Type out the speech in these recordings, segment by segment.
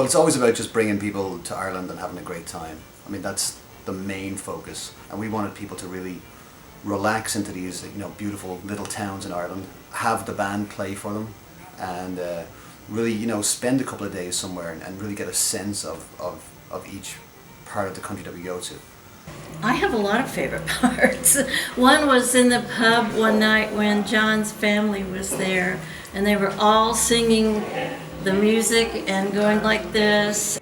Well, it's always about just bringing people to Ireland and having a great time. I mean, that's the main focus, and we wanted people to really relax into these, beautiful little towns in Ireland, have the band play for them, and really, spend a couple of days somewhere and really get a sense of each part of the country that we go to. I have a lot of favorite parts. One was in the pub one night when John's family was there, and they were all singing the music and going like this.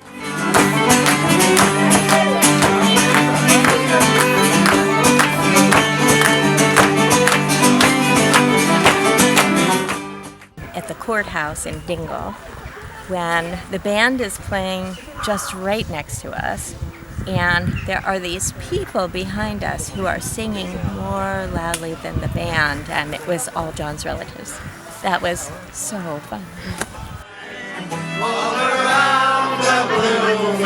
At the courthouse in Dingle, when the band is playing just right next to us, and there are these people behind us who are singing more loudly than the band, and it was all John's relatives. That was so fun. All around the blooming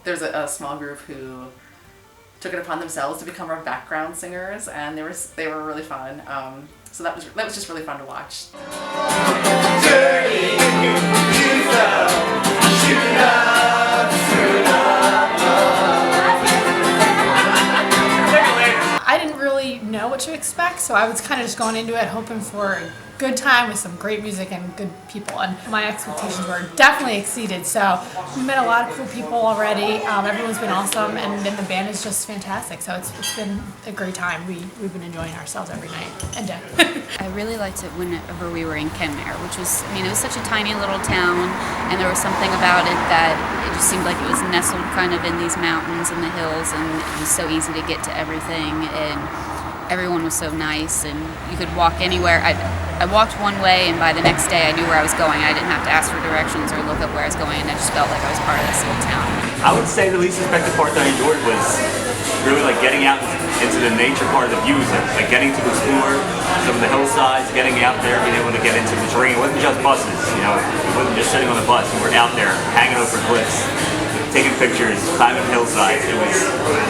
There's a small group who took it upon themselves to become our background singers, and they were really fun. So that was just really fun to watch. I didn't really know what to expect, so I was kind of just going into it hoping for a good time with some great music and good people, and my expectations were definitely exceeded. So we met a lot of cool people already. Everyone's been awesome, and then the band is just fantastic. So it's been a great time. We've been enjoying ourselves every night and day. I really liked it whenever we were in Kenmare, which was, it was such a tiny little town, and there was something about it that it just seemed like it was nestled kind of in these mountains and the hills, and it was so easy to get to everything, and everyone was so nice, and you could walk anywhere. I walked one way, and by the next day I knew where I was going. I didn't have to ask for directions or look up where I was going, and I just felt like I was part of this little town. I would say the least expected part that I enjoyed was really like getting out into the nature part of the views, like getting to explore some of the hillsides, getting out there, being able to get into the terrain. It wasn't just buses, it wasn't just sitting on the bus. We were out there hanging over cliffs, taking pictures, climbing hillsides.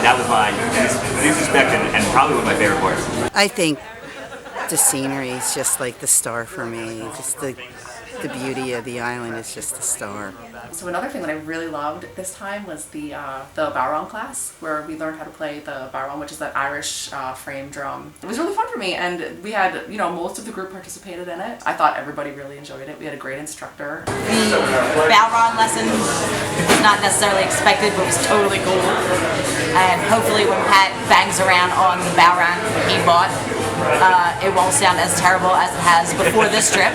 That was my least expected and probably one of my favorite parts. I think the scenery is just like the star for me. Just the beauty of the island is just the star. So another thing that I really loved this time was the Byrne class, where we learned how to play the Byrne, which is that Irish frame drum. It was really fun for me, and we had, most of the group participated in it. I thought everybody really enjoyed it. We had a great instructor. The Byrne lesson was not necessarily expected, but was totally cool. And hopefully when Pat bangs around on the Byrne he bought, it won't sound as terrible as it has before this trip.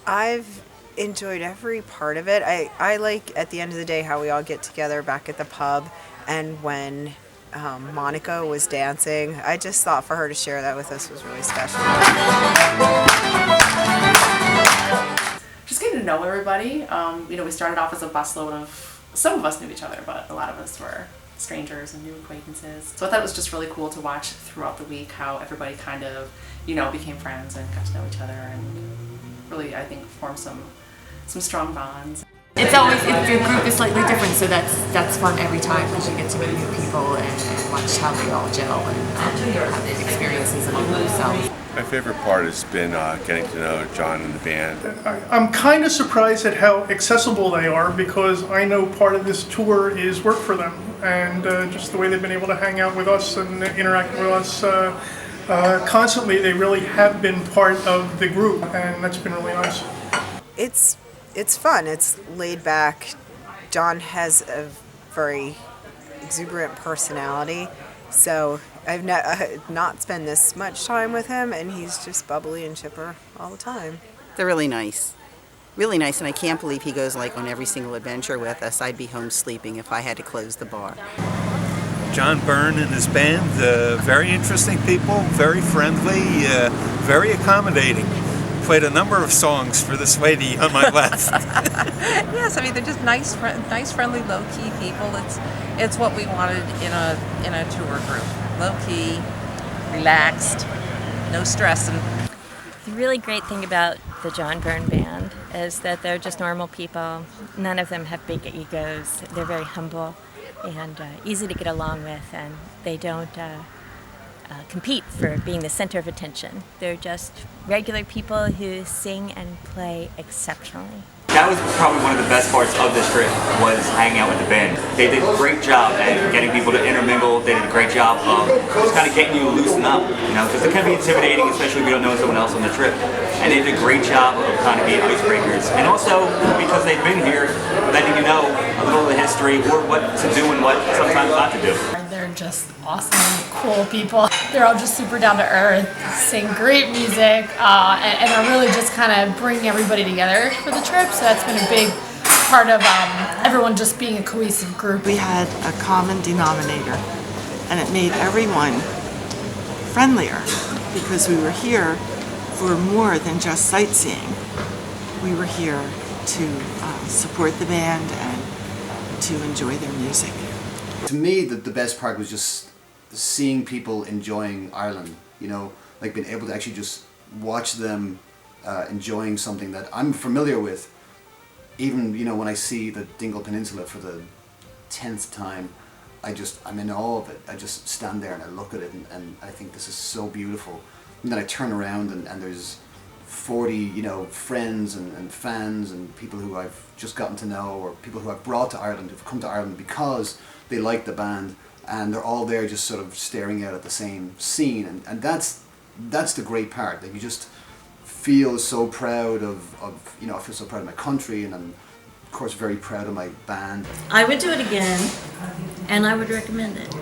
I've enjoyed every part of it. I like, at the end of the day, how we all get together back at the pub, and when Monica was dancing, I just thought for her to share that with us was really special. Just getting to know everybody. We started off as a busload of, some of us knew each other, but a lot of us were strangers and new acquaintances. So I thought it was just really cool to watch throughout the week how everybody kind of, became friends and got to know each other, and really, I think, formed some strong bonds. It's always, your group is slightly different, so that's fun every time because you get to meet new people and watch how they all gel and have these experiences among themselves. My favorite part has been getting to know John and the band. I'm kind of surprised at how accessible they are, because I know part of this tour is work for them, and just the way they've been able to hang out with us and interact with us constantly. They really have been part of the group, and that's been really nice. It's fun. It's laid back. John has a very exuberant personality, so I've not spent this much time with him, and he's just bubbly and chipper all the time. They're really nice. Really nice, and I can't believe he goes on every single adventure with us. I'd be home sleeping if I had to close the bar. John Byrne and his band, very interesting people, very friendly, very accommodating. Played a number of songs for this lady on my left. Yes, they're just nice, friendly, low-key people. It's what we wanted in a tour group. Low-key, relaxed, no stressing. The really great thing about the John Byrne Band is that they're just normal people. None of them have big egos. They're very humble and easy to get along with, and they don't compete for being the center of attention. They're just regular people who sing and play exceptionally. That was probably one of the best parts of this trip, was hanging out with the band. They did a great job at getting people to intermingle. They did a great job of just kind of getting you to loosen up, you know, because it can be intimidating, especially if you don't know someone else on the trip. And they did a great job of kind of being icebreakers. And also, because they've been here, letting you know a little of the history, or what to do and what sometimes not to do. They're just awesome, cool people. They're all just super down to earth, sing great music, and are really just kind of bringing everybody together for the trip. So that's been a big part of everyone just being a cohesive group. We had a common denominator, and it made everyone friendlier because we were here for more than just sightseeing. We were here to support the band and to enjoy their music. To me, the best part was just seeing people enjoying Ireland, you know, like being able to actually just watch them enjoying something that I'm familiar with. Even, you know, when I see the Dingle Peninsula for the 10th time, I'm in awe of it. I just stand there and I look at it and I think this is so beautiful. And then I turn around and there's 40, you know, friends and fans and people who I've just gotten to know, or people who I've brought to Ireland, who've come to Ireland because they like the band, and they're all there just sort of staring out at the same scene, and that's the great part, that you just feel so proud of, you know, I feel so proud of my country, and I'm of course very proud of my band. I would do it again, and I would recommend it.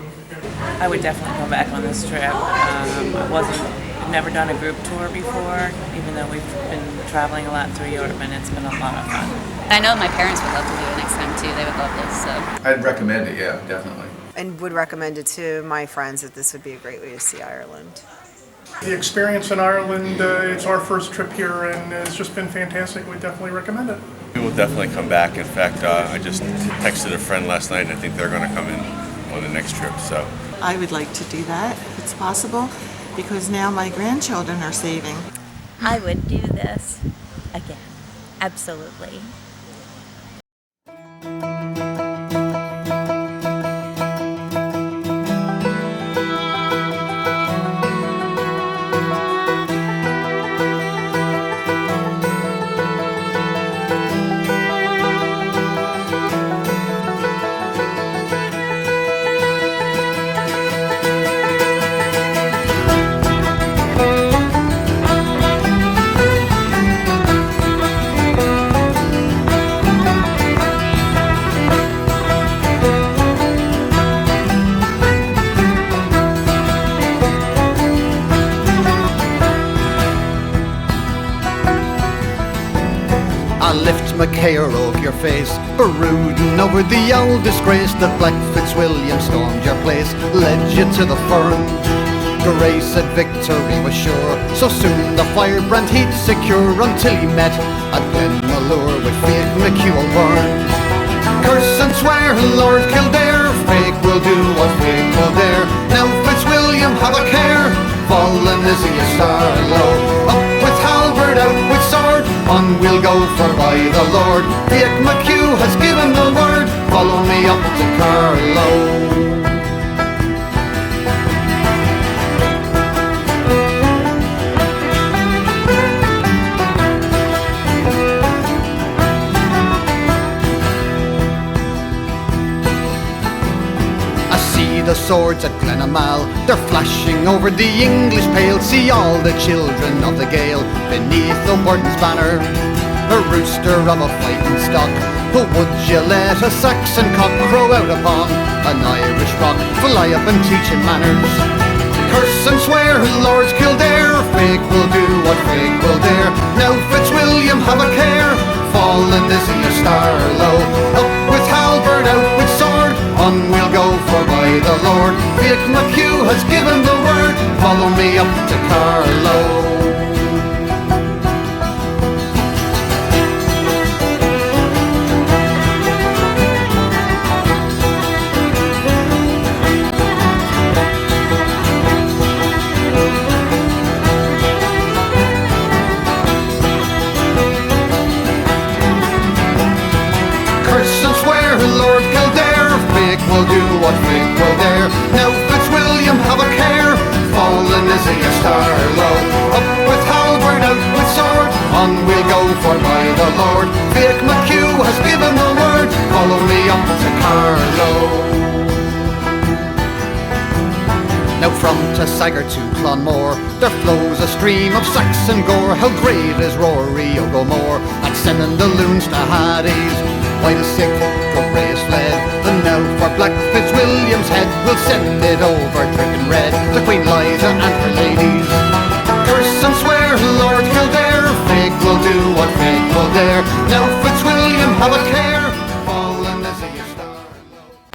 I would definitely go back on this trip. I've never done a group tour before, even though we've been traveling a lot through Europe, and it's been a lot of fun. I know my parents would love to do it next time too. They would love this. So I'd recommend it, yeah, definitely. And would recommend it to my friends that this would be a great way to see Ireland. The experience in Ireland, it's our first trip here, and it's just been fantastic. We definitely recommend it. We will definitely come back. In fact, I just texted a friend last night, and I think they're going to come in on the next trip. So I would like to do that if it's possible, because now my grandchildren are saving. I would do this again, absolutely. I lift my care over your face, brooding over the old disgrace that Black Fitzwilliam stormed your place, led you to the firm. Grace said victory was sure, so soon the firebrand he'd secure, until he met at Glenmalure with Fiach McHugh Byrne. Curse and swear, Lord Kildare, fake will do what fake will dare. Now Fitzwilliam, have a care, fallen is he a star low. Up with halberd, out with sword, on we'll go for by the Lord. Fiach McHugh has given the word, follow me up to Carlow. The swords at Glenamal, they're flashing over the English pale. See all the children of the Gael beneath the warden's banner. A rooster of a fighting stock, who would you let a Saxon cock crow out upon an Irish rock? Fly up and teach him manners. Curse and swear, Lords Kildare, fake will do what fake will dare. Now Fitzwilliam, have a care, fallen is he a star low. Up with halberd, out with sword, on we'll go for by the Lord. Fiach McHugh has given the word, follow me up to Carlow. see a star low. Up with halberd, out with sword, on we'll go for by the Lord. Vic McHugh has given the word, follow me up to Carlow. Now from Tasagar to Clonmore there flows a stream of Saxon gore. How great is Rory Oglemore, and sending the loons to Hades. While sick for Reyes fled, and now for Black Fitzwilliam's head we'll send it over dripping red to Queen Liza and her ladies. Curse and swear, Lord Kildare, Fig will do what Fig will dare. Now Fitzwilliam have a care.